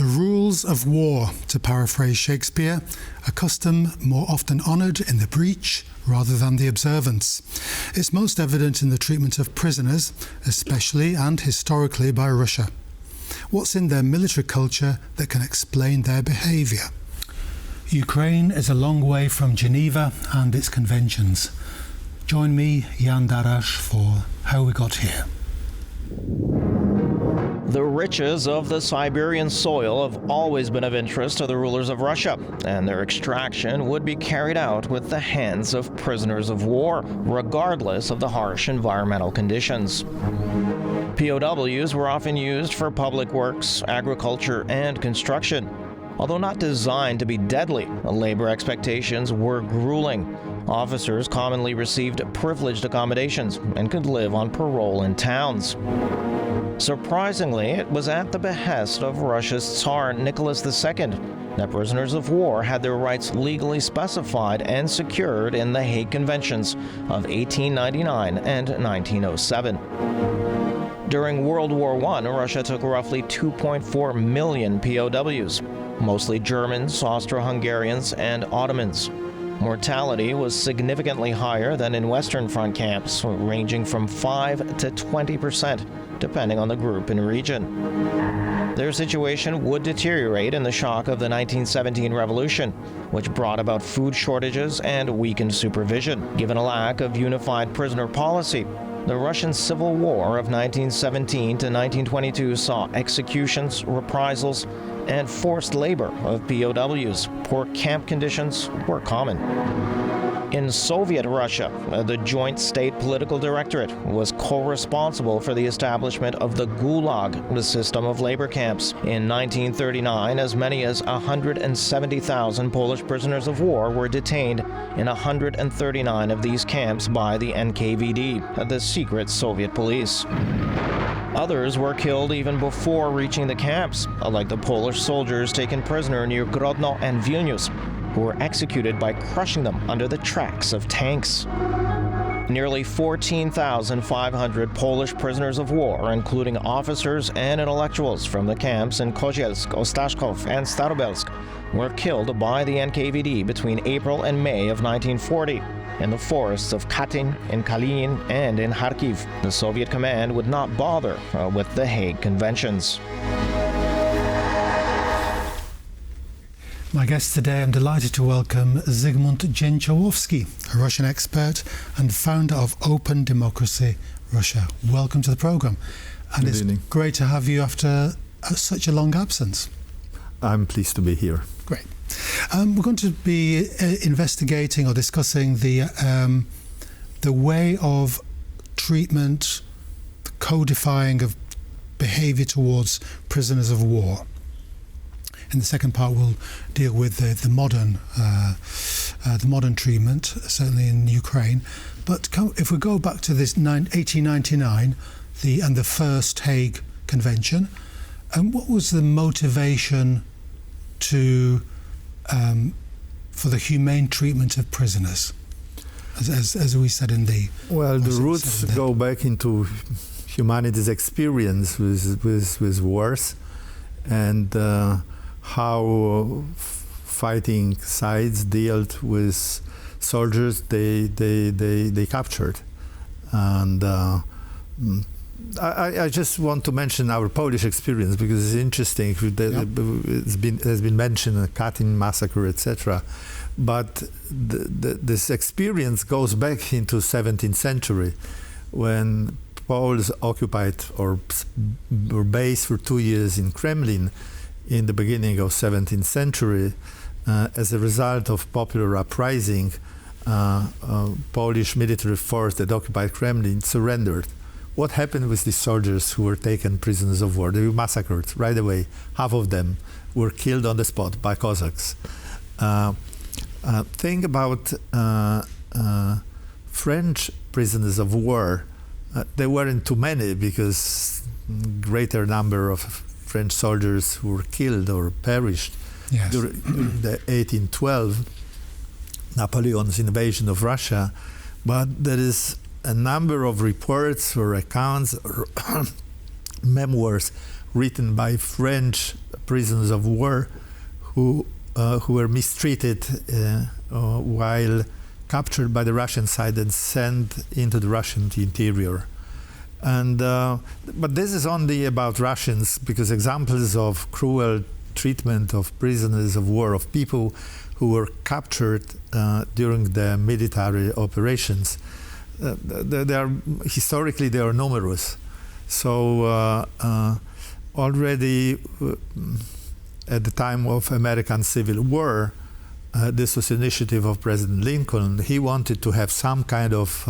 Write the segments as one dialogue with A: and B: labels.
A: The rules of war, to paraphrase Shakespeare, a custom more often honoured in the breach rather than the observance. It's most evident in the treatment of prisoners, especially and historically by Russia. What's in their military culture that can explain their behaviour? Ukraine is a long way from Geneva and its conventions. Join me, Jan Darasz, for How We Got Here.
B: The riches of the Siberian soil have always been of interest to the rulers of Russia, and their extraction would be carried out with the hands of prisoners of war, regardless of the harsh environmental conditions. POWs were often used for public works, agriculture, and construction. Although not designed to be deadly, labor expectations were grueling. Officers commonly received privileged accommodations and could live on parole in towns. Surprisingly, it was at the behest of Russia's Tsar Nicholas II that prisoners of war had their rights legally specified and secured in the Hague Conventions of 1899 and 1907. During World War I, Russia took roughly 2.4 million POWs, mostly Germans, Austro-Hungarians, and Ottomans. Mortality was significantly higher than in Western Front camps, ranging from 5 to 20%, depending on the group and region. Their situation would deteriorate in the shock of the 1917 revolution, which brought about food shortages and weakened supervision. Given a lack of unified prisoner policy, the Russian Civil War of 1917 to 1922 saw executions, reprisals, and forced labor of POWs. Poor camp conditions were common. In Soviet Russia, the Joint State Political Directorate was co-responsible for the establishment of the gulag, the system of labor camps. In 1939, as many as 170,000 Polish prisoners of war were detained in 139 of these camps by the NKVD, the secret Soviet police. Others were killed even before reaching the camps, like the Polish soldiers taken prisoner near Grodno and Vilnius, who were executed by crushing them under the tracks of tanks. Nearly 14,500 Polish prisoners of war, including officers and intellectuals from the camps in Kozielsk, Ostashkov, and Starobelsk, were killed by the NKVD between April and May of 1940 in the forests of Katyn, in Kalinin, and in Kharkiv. The Soviet command would not bother with the Hague Conventions. My guest today, I'm delighted to welcome Zygmunt Dzięciołowski, a Russian expert and founder of OpenDemocracy Russia. Welcome to the program. And
C: Good evening.
A: It's great to have you after such a long absence.
C: I'm pleased to be here.
A: Great. We're going to be investigating or discussing the way of treatment, the codifying of behaviour towards prisoners of war. In the second part, we'll deal with the modern treatment, certainly in Ukraine. But if we go back to this 1899, the first Hague Convention, what was the motivation for the humane treatment of prisoners, as we said in the...
C: Well, the roots go back into humanity's experience with wars and how fighting sides dealt with soldiers they captured. And I just want to mention our Polish experience because it's interesting. It has been mentioned, the Katyn massacre, etc. But this experience goes back into 17th century when Poles occupied or were based for 2 years in Kremlin in the beginning of 17th century. As a result of popular uprising, Polish military force that occupied Kremlin surrendered. What happened with these soldiers who were taken prisoners of war? They were massacred right away. Half of them were killed on the spot by Cossacks. Think about French prisoners of war. There weren't too many because greater number of French soldiers who were killed or perished during the 1812 Napoleon's invasion of Russia. But there is a number of reports or accounts or memoirs written by French prisoners of war who were mistreated while captured by the Russian side and sent into the Russian interior. And but this is only about Russians, because examples of cruel treatment of prisoners of war, of people who were captured during the military operations, historically they are numerous. So already at the time of American Civil War, this was initiative of President Lincoln. He wanted to have some kind of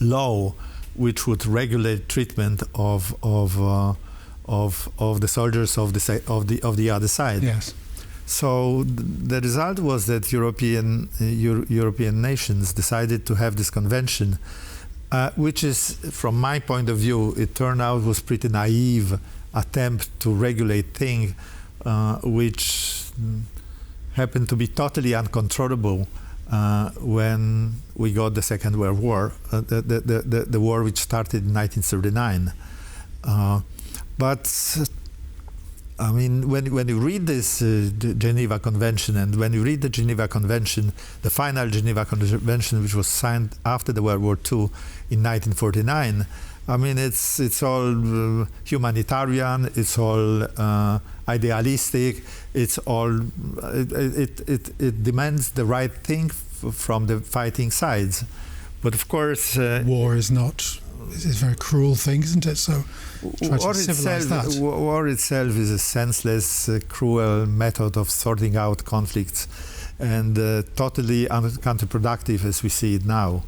C: law which would regulate treatment of the soldiers of the other side.
A: Yes.
C: So the result was that European nations decided to have this convention, which is, from my point of view, it turned out was pretty naive attempt to regulate things which happened to be totally uncontrollable when we got the Second World War, the war which started in 1939. But I mean, when you read this Geneva Convention, and when you read the Geneva Convention, the final Geneva Convention, which was signed after the World War II in 1949, I mean, it's all humanitarian, it's all idealistic, it's all it demands the right thing from the fighting sides. But of course,
A: war is not. It's a very cruel thing, isn't it? So try to civilize that.
C: War itself is a senseless, cruel method of sorting out conflicts, and totally counterproductive as we see it now.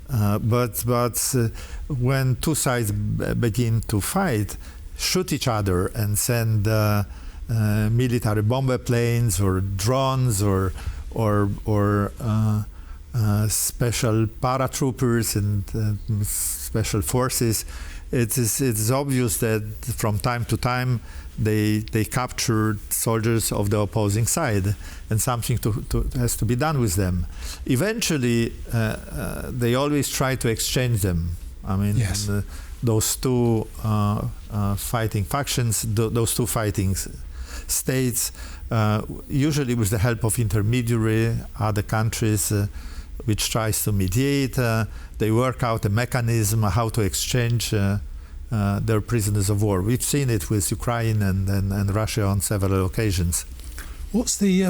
C: But when two sides begin to fight, shoot each other and send military bomber planes or drones or special paratroopers and special forces, it is obvious that from time to time they captured soldiers of the opposing side, and something has to be done with them. Eventually, they always try to exchange them. I mean,
A: yes.
C: Those two fighting factions, those two fighting states, usually with the help of intermediary other countries, which tries to mediate. They work out a mechanism how to exchange their prisoners of war. We've seen it with Ukraine and Russia on several occasions.
A: What's the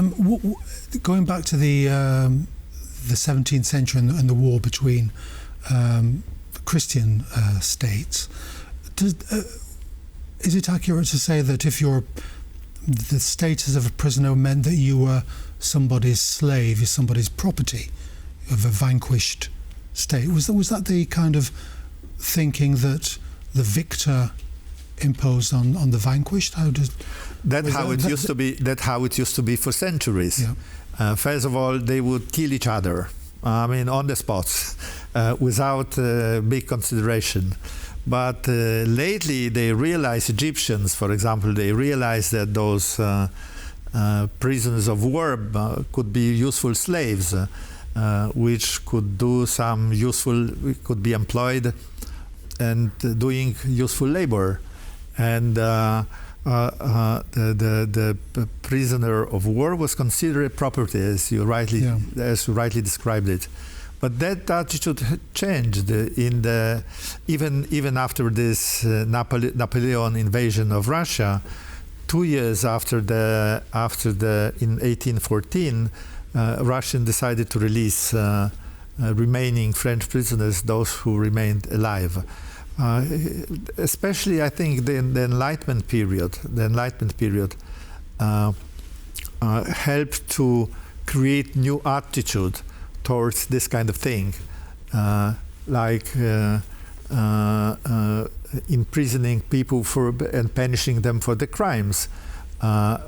A: going back to the 17th century and the war between Christian states? Is it accurate to say that if the status of a prisoner meant that you were somebody's slave, you're somebody's property of a vanquished state? Was that the kind of thinking that the victor imposed on the vanquished?
C: That's how it used to be for centuries. Yeah. First of all, they would kill each other. I mean, on the spots, without big consideration. But lately, they realized, Egyptians, for example, they realized that those prisoners of war could be useful slaves, which could do some useful, could be employed and doing useful labor. And the prisoner of war was considered a property, as you rightly described it. But that attitude changed even after this Napoleon invasion of Russia. 2 years after in 1814, Russia decided to release remaining French prisoners, those who remained alive. Especially, I think, the Enlightenment period. The Enlightenment period helped to create new attitude towards this kind of thing, like imprisoning people and punishing them for the crimes, there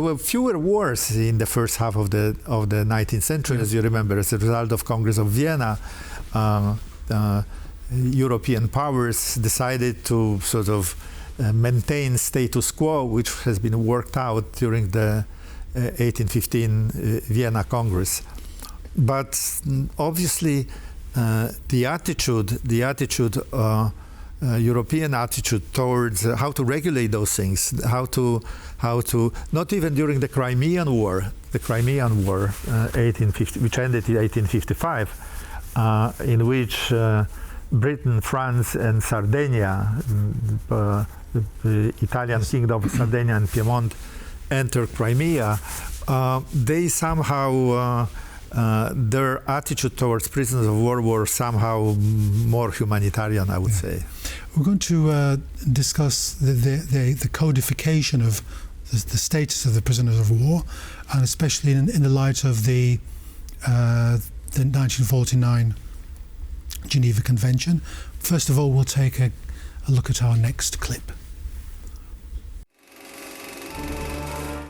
C: were fewer wars in the first half of the 19th century, as you remember, as a result of Congress of Vienna. European powers decided to sort of maintain status quo, which has been worked out during the 1815 Vienna Congress. But obviously, the attitude European attitude towards how to regulate those things, how to not even during the Crimean War, 1850, which ended in 1855, in which Britain, France, and Sardinia, the Italian kingdom of Sardinia and Piedmont, entered Crimea. They somehow their attitude towards prisoners of war were somehow more humanitarian, I would say.
A: We're going to discuss the codification of the status of the prisoners of war, and especially in the light of the 1949 Geneva Convention. First of all, we'll take a look at our next clip.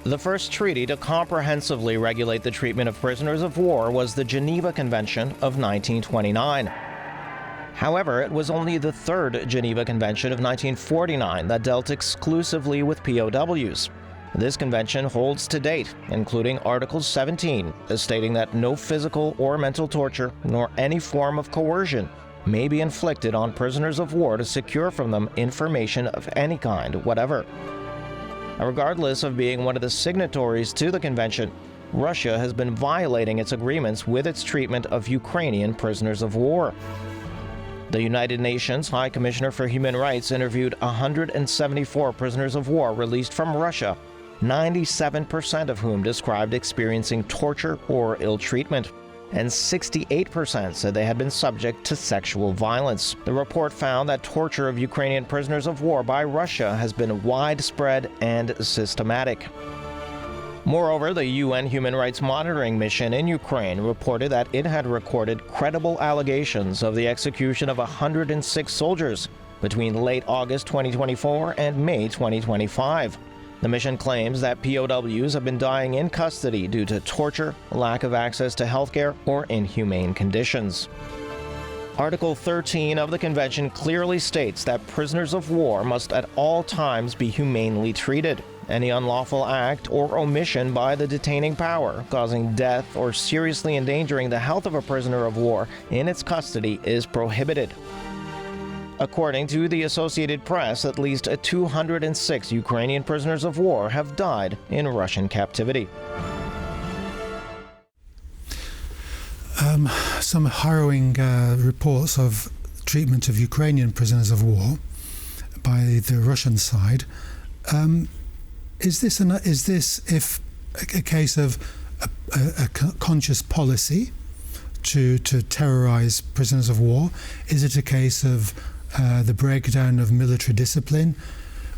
B: The first treaty to comprehensively regulate the treatment of prisoners of war was the Geneva Convention of 1929. However, it was only the third Geneva Convention of 1949 that dealt exclusively with POWs. This convention holds to date, including Article 17, stating that no physical or mental torture, nor any form of coercion, may be inflicted on prisoners of war to secure from them information of any kind whatever. Regardless of being one of the signatories to the convention, Russia has been violating its agreements with its treatment of Ukrainian prisoners of war. The United Nations High Commissioner for Human Rights interviewed 174 prisoners of war released from Russia, 97% of whom described experiencing torture or ill treatment, and 68% said they had been subject to sexual violence. The report found that torture of Ukrainian prisoners of war by Russia has been widespread and systematic. Moreover, the UN Human Rights Monitoring Mission in Ukraine reported that it had recorded credible allegations of the execution of 106 soldiers between late August 2024 and May 2025. The mission claims that POWs have been dying in custody due to torture, lack of access to healthcare, or inhumane conditions. Article 13 of the convention clearly states that prisoners of war must at all times be humanely treated. Any unlawful act or omission by the detaining power causing death or seriously endangering the health of a prisoner of war in its custody is prohibited. According to the Associated Press, at least 206 Ukrainian prisoners of war have died in Russian captivity.
A: Some harrowing reports of treatment of Ukrainian prisoners of war by the Russian side. Is this a case of a conscious policy to terrorize prisoners of war? Is it a case of the breakdown of military discipline,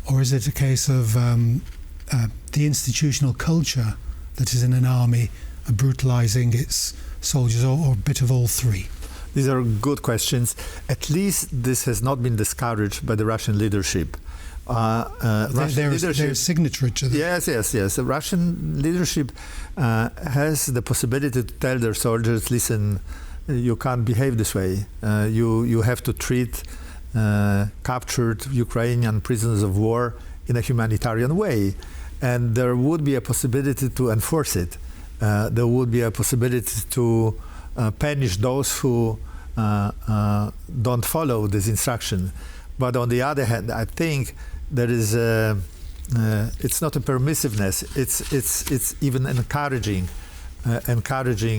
A: or is it a case of the institutional culture that is in an army brutalizing its soldiers, or a bit of all three?
C: These are good questions. At least this has not been discouraged by the Russian leadership.
A: They're signatory to that.
C: Yes. The Russian leadership has the possibility to tell their soldiers, listen, you can't behave this way. You have to treat captured Ukrainian prisoners of war in a humanitarian way. And there would be a possibility to enforce it. There would be a possibility to punish those who don't follow this instruction. But on the other hand, I think there is it's not a permissiveness. It's even encouraging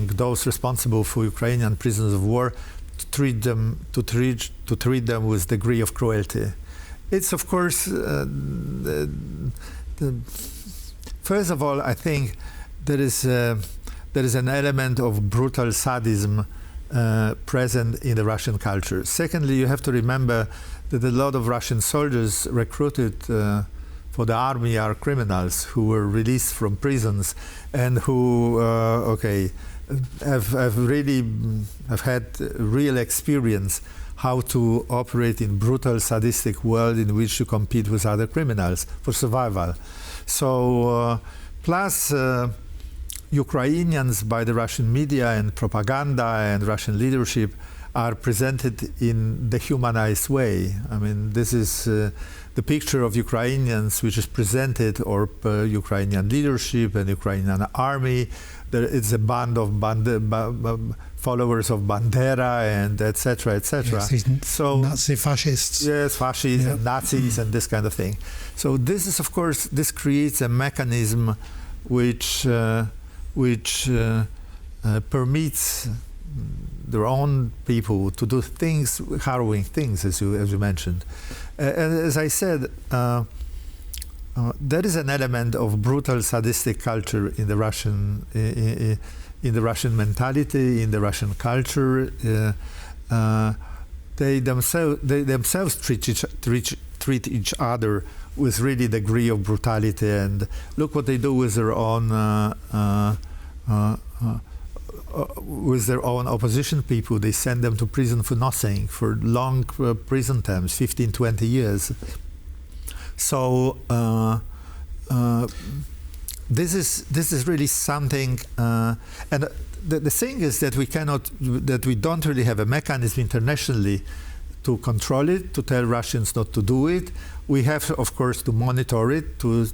C: those responsible for Ukrainian prisoners of war to treat them with degree of cruelty. It's of course first of all, I think there is an element of brutal sadism present in the Russian culture. Secondly, you have to remember that a lot of Russian soldiers recruited for the army are criminals who were released from prisons and who have had real experience how to operate in brutal, sadistic world in which you compete with other criminals for survival. So plus Ukrainians by the Russian media and propaganda and Russian leadership are presented in the humanized way. I mean, this is the picture of Ukrainians which is presented, or Ukrainian leadership and Ukrainian army. It's a band of followers of Bandera and etc. etc.
A: Yes, so Nazi fascists.
C: Yes, fascists and Nazis and this kind of thing. So this is, of course, this creates a mechanism which permits their own people to do things, harrowing things, as you mentioned. As I said, there is an element of brutal, sadistic culture in the Russian mentality, in the Russian culture. They themselves treat each other with really degree of brutality, and look what they do with their own opposition people. They send them to prison for nothing, for long prison terms, 15, 20 years. So this is really something, and the thing is that we don't really have a mechanism internationally to control it, to tell Russians not to do it. We have, of course, to monitor it, to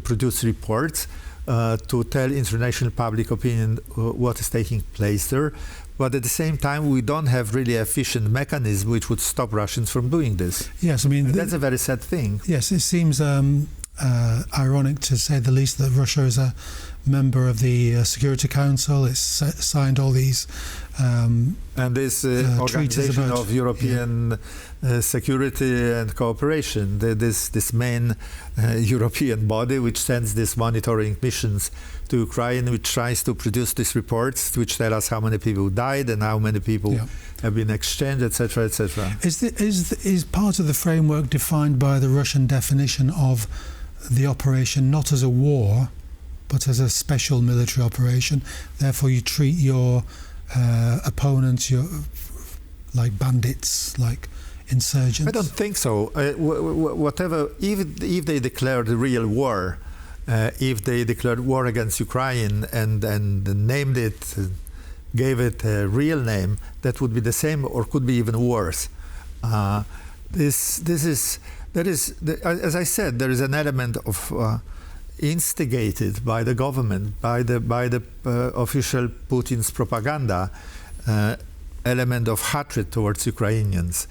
C: produce reports, to tell international public opinion what is taking place there. But at the same time, we don't have really an efficient mechanism which would stop Russians from doing this.
A: Yes, I mean...
C: that's a very sad thing.
A: Yes, it seems ironic, to say the least, that Russia is a member of the Security Council. It's signed all these
C: and this Organization of European Security and Cooperation, this main European body which sends these monitoring missions to Ukraine, which tries to produce these reports which tell us how many people died and how many people have been exchanged, etc., etc.
A: Is part of the framework defined by the Russian definition of the operation not as a war, but as a special military operation? Therefore, you treat your opponents like bandits, like insurgents?
C: I don't think so. Whatever, if they declared a real war, if they declared war against Ukraine and named it, gave it a real name, that would be the same or could be even worse. As I said, there is an element of instigated by the government, by the official Putin's propaganda, element of hatred towards Ukrainians.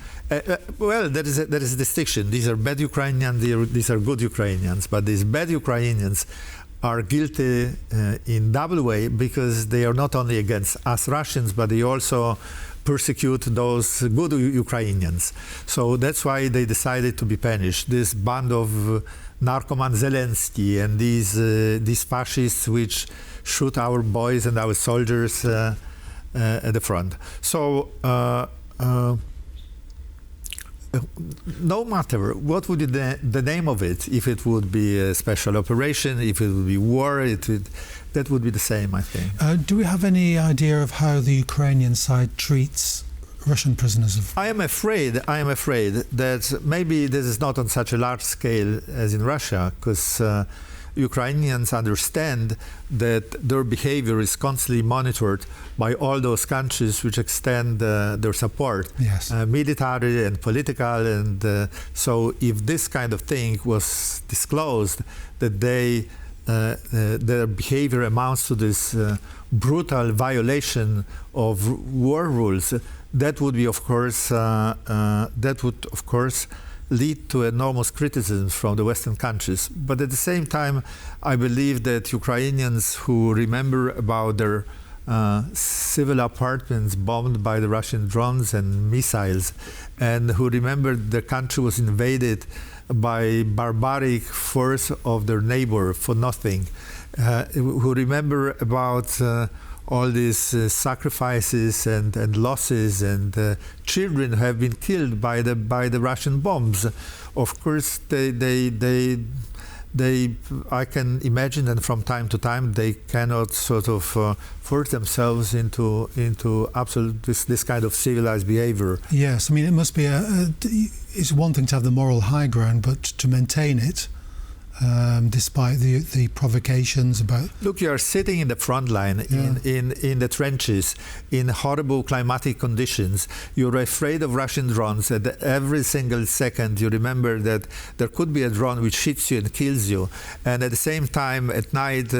C: Well, there is a distinction. These are bad Ukrainians, these are good Ukrainians, but these bad Ukrainians are guilty in double way, because they are not only against us Russians, but they also persecute those good Ukrainians. So that's why they decided to be punished. This band of narcoman Zelensky and these fascists which shoot our boys and our soldiers at the front. So no matter what would be the name of it, if it would be a special operation, if it would be war, that would be the same, I think.
A: Do we have any idea of how the Ukrainian side treats Russian prisoners?
C: I am afraid that maybe this is not on such a large scale as in Russia, because Ukrainians understand that their behavior is constantly monitored by all those countries which extend their support, military and political, and so if this kind of thing was disclosed, that their behavior amounts to this brutal violation of war rules, that would of course lead to enormous criticism from the Western countries. But at the same time, I believe that Ukrainians who remember about their civil apartments bombed by the Russian drones and missiles, and who remember the country was invaded by barbaric force of their neighbor for nothing, who remember about all these sacrifices and losses, and children have been killed by the Russian bombs. Of course, I can imagine that from time to time they cannot sort of force themselves into absolute this kind of civilized behavior.
A: Yes, I mean, it must be it's one thing to have the moral high ground, but to maintain it despite the provocations about...
C: Look, you are sitting in the front line, in the trenches, in horrible climatic conditions. You're afraid of Russian drones. At every single second, you remember that there could be a drone which hits you and kills you. And at the same time, at night,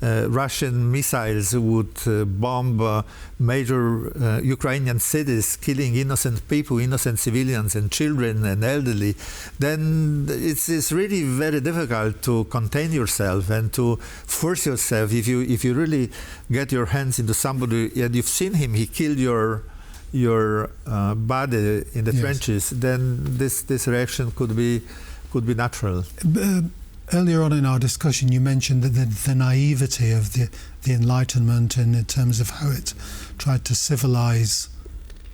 C: Russian missiles would bomb major Ukrainian cities, killing innocent people, innocent civilians and children and elderly. Then it's really very difficult to contain yourself and to force yourself. If you really get your hands into somebody and you've seen him, he killed your body in the trenches, then this reaction could be natural.
A: Earlier on in our discussion, you mentioned that the naivety of the Enlightenment in terms of how it tried to civilize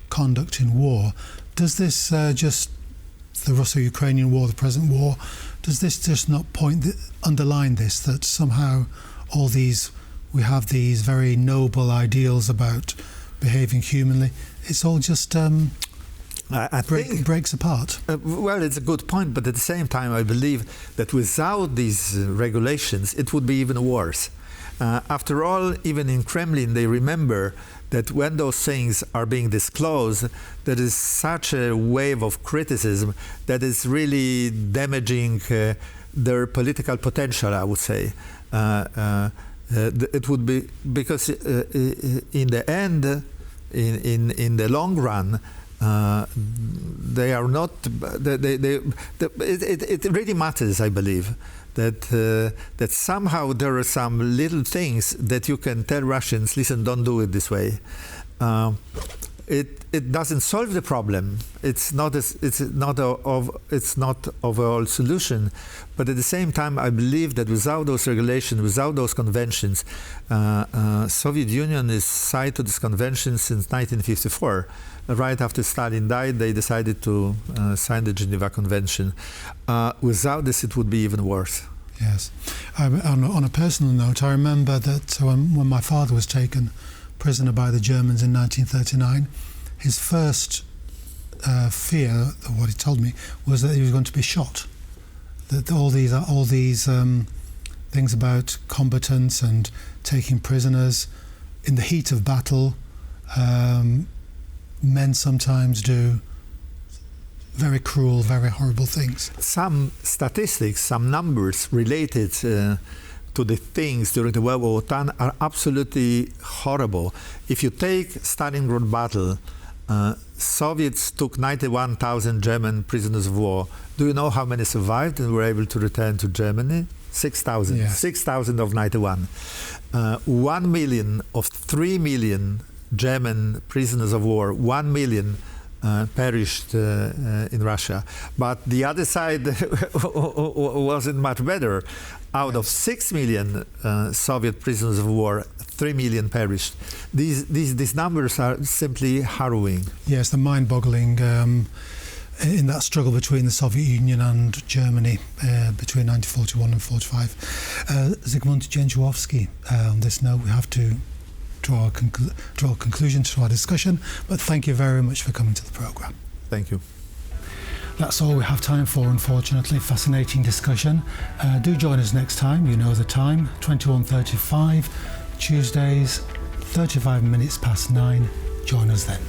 A: conduct in war. Does this the Russo-Ukrainian war, the present war, does this just not underline this, that somehow we have these very noble ideals about behaving humanly? It's all just breaks apart.
C: Well, it's a good point, but at the same time, I believe that without these regulations, it would be even worse. After all, even in Kremlin, they remember that when those things are being disclosed, there is such a wave of criticism that is really damaging their political potential, I would say. It would be because in the end, in the long run, they are not. It really matters, I believe, that somehow there are some little things that you can tell Russians, listen, don't do it this way. It doesn't solve the problem. It's not overall solution, but at the same time, I believe that without those regulations, without those conventions, Soviet Union is signed to this convention since 1954. Right after Stalin died, they decided to sign the Geneva Convention. Without this, it would be even worse.
A: Yes. On a personal note, I remember that when my father was taken prisoner by the Germans in 1939, his first fear, what he told me, was that he was going to be shot. That all these things about combatants and taking prisoners in the heat of battle, men sometimes do very cruel, very horrible things.
C: Some statistics, some numbers related to the things during the World War I are absolutely horrible. If you take Stalingrad battle, Soviets took 91,000 German prisoners of war. Do you know how many survived and were able to return to Germany? 6,000. Yeah. 6,000 of 91. 1 million of 3 million German prisoners of war, 1 million perished in Russia. But the other side wasn't much better. Out of 6 million Soviet prisoners of war, 3 million perished. These numbers are simply harrowing.
A: Yes, the mind-boggling in that struggle between the Soviet Union and Germany between 1941 and 1945. Zygmunt Dzięciołowski, on this note, we have to draw a conclusion to our discussion, but thank you very much for coming to the programme.
C: Thank you.
A: That's all we have time for, unfortunately. Fascinating discussion. Do join us next time. You know the time, 21:35, Tuesdays, 35 minutes past 9. Join us then.